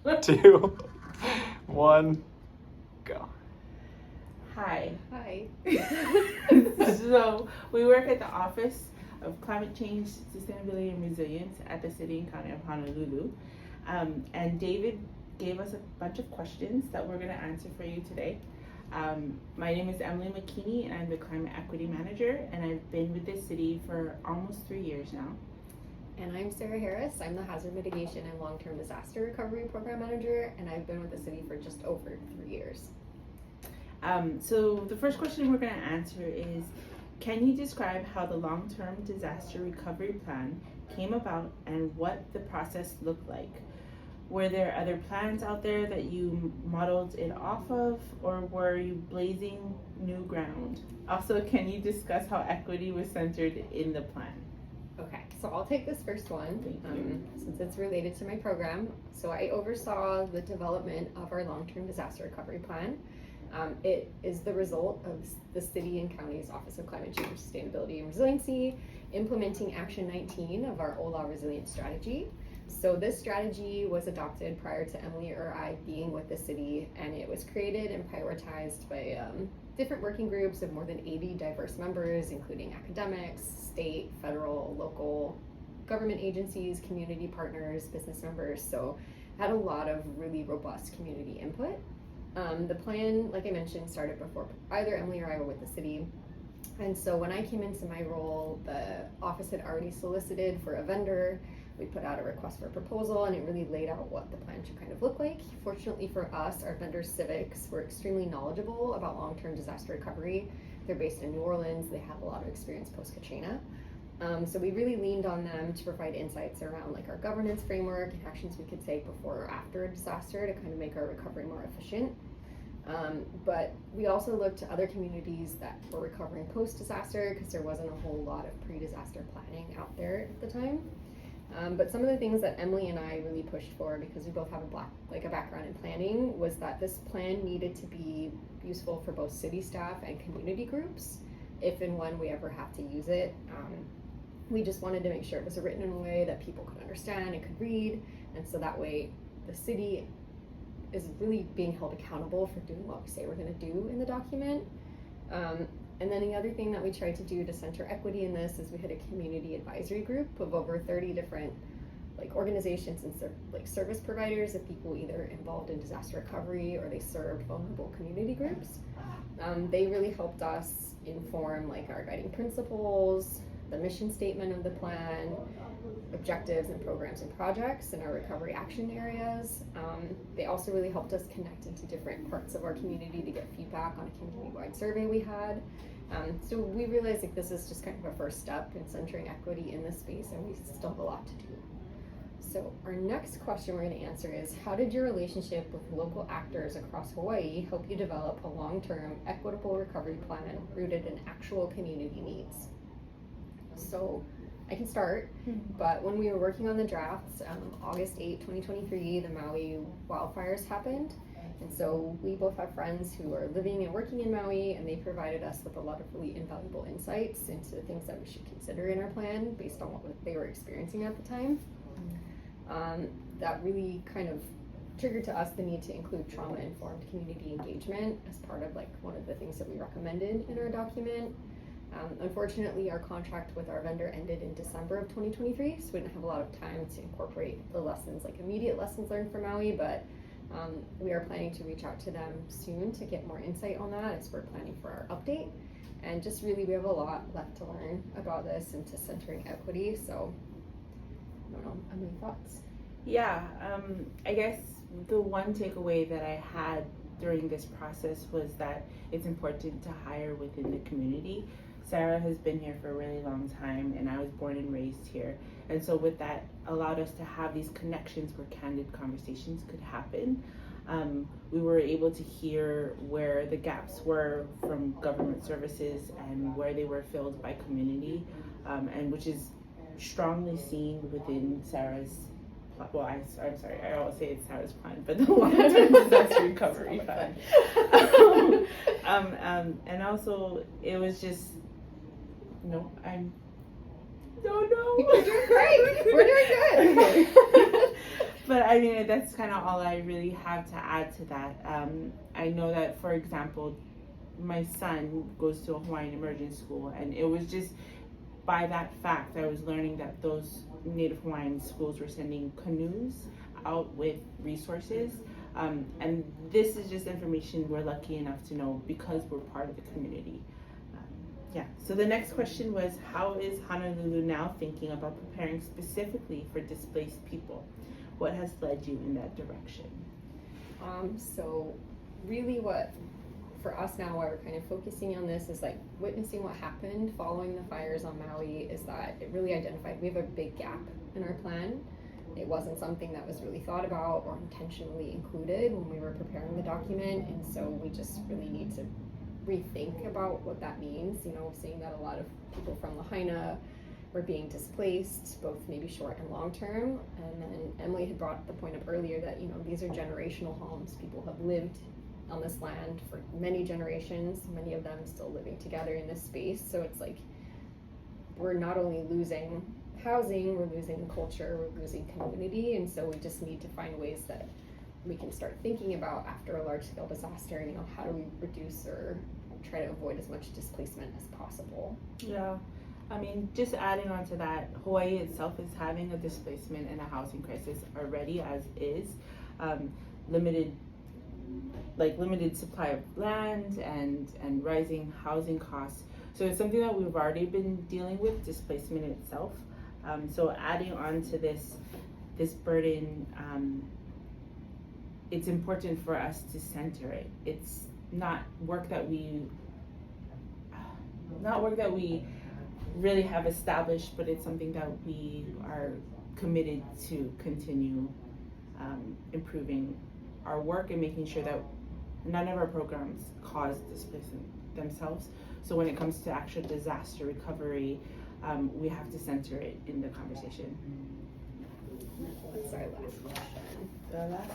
2, 1, go. Hi. Hi. So we work at the Office of Climate Change, Sustainability and Resilience at the City and County of Honolulu. And David gave us a bunch of questions that we're going to answer for you today. My name is Emily McKinney and I'm the Climate Equity Manager, and I've been with this city for almost 3 years now. And I'm Sarah Harris. I'm the Hazard Mitigation and Long-Term Disaster Recovery Program Manager, and I've been with the city for just over 3 years. So the first question we're going to answer is, can you describe how the long-term disaster recovery plan came about and what the process looked like? Were there other plans out there that you modeled it off of, or were you blazing new ground? Also, can you discuss how equity was centered in the plan? Okay, so I'll take this first one since it's related to my program. So I oversaw the development of our long-term disaster recovery plan. It is the result of the City and County's Office of Climate Change, Sustainability and Resiliency implementing Action 19 of our OLA Resilience Strategy. So this strategy was adopted prior to Emily or I being with the city, and it was created and prioritized by different working groups of more than 80 diverse members, including academics, state, federal, local government agencies, community partners, business members. So had a lot of really robust community input. The plan, like I mentioned, started before either Emily or I were with the city. And so when I came into my role, the office had already solicited for a vendor. We put out a request for a proposal, and it really laid out what the plan should kind of look like. Fortunately for us, our vendor Civics were extremely knowledgeable about long-term disaster recovery. They're based in New Orleans. They have a lot of experience post-Katrina. So we really leaned on them to provide insights around like our governance framework and actions we could take before or after a disaster to kind of make our recovery more efficient. But we also looked to other communities that were recovering post-disaster because there wasn't a whole lot of pre-disaster planning out there at the time. But some of the things that Emily and I really pushed for, because we both have a background in planning, was that this plan needed to be useful for both city staff and community groups if and when we ever have to use it. We just wanted to make sure it was written in a way that people could understand and could read, and so that way the city is really being held accountable for doing what we say we're going to do in the document. And then the other thing that we tried to do to center equity in this is we had a community advisory group of over 30 different organizations and service providers of people either involved in disaster recovery or they served vulnerable community groups. They really helped us inform our guiding principles, the mission statement of the plan, objectives and programs and projects in our recovery action areas. They also really helped us connect into different parts of our community to get feedback on a community-wide survey we had. So we realized this is just kind of a first step in centering equity in this space, and we still have a lot to do. So our next question we're going to answer is, how did your relationship with local actors across Hawaii help you develop a long-term equitable recovery plan rooted in actual community needs? So I can start, but when we were working on the drafts, August 8, 2023, the Maui wildfires happened. And so we both have friends who are living and working in Maui, and they provided us with a lot of really invaluable insights into things that we should consider in our plan based on what they were experiencing at the time. That really kind of triggered to us the need to include trauma-informed community engagement as part of one of the things that we recommended in our document. Unfortunately, our contract with our vendor ended in December of 2023, so we didn't have a lot of time to incorporate the lessons, immediate lessons learned from Maui, but we are planning to reach out to them soon to get more insight on that as we're planning for our update. And just really, we have a lot left to learn about this and to centering equity, so I don't know, any thoughts? Yeah, I guess the one takeaway that I had during this process was that it's important to hire within the community. Sarah has been here for a really long time, and I was born and raised here. And so with that, allowed us to have these connections where candid conversations could happen. We were able to hear where the gaps were from government services and where they were filled by community, and which is strongly seen within Sarah's, I'm sorry, I always say it's Sarah's plan, but the long-term disaster recovery plan. And also, it was just, no, You're doing great. We're doing good. But I mean, that's kind of all I really have to add to that. I know that, for example, my son goes to a Hawaiian immersion school, and it was just by that fact I was learning that those Native Hawaiian schools were sending canoes out with resources. And this is just information we're lucky enough to know because we're part of the community. Yeah, so the next question was, how is Honolulu now thinking about preparing specifically for displaced people? What has led you in that direction? So really what, for us now, why we're kind of focusing on this is like witnessing what happened following the fires on Maui is that it really identified we have a big gap in our plan. It wasn't something that was really thought about or intentionally included when we were preparing the document, and so we just really need to rethink about what that means. You know, seeing that a lot of people from Lahaina were being displaced, both maybe short and long term, and then Emily had brought the point up earlier that, you know, these are generational homes. People have lived on this land for many generations, many of them still living together in this space, so it's like we're not only losing housing, we're losing culture, we're losing community, and so we just need to find ways that we can start thinking about after a large-scale disaster, you know, how do we reduce or try to avoid as much displacement as possible. Yeah, I mean, just adding on to that, Hawaii itself is having a displacement and a housing crisis already as is. Limited supply of land and rising housing costs. So it's something that we've already been dealing with, displacement itself. So adding on to this burden, it's important for us to center it. It's not work that we really have established, but it's something that we are committed to continue improving our work and making sure that none of our programs cause displacement themselves. So when it comes to actual disaster recovery, we have to center it in the conversation. What's our last question? The last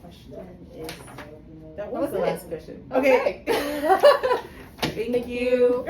question is, that was the last question. Okay. Thank you.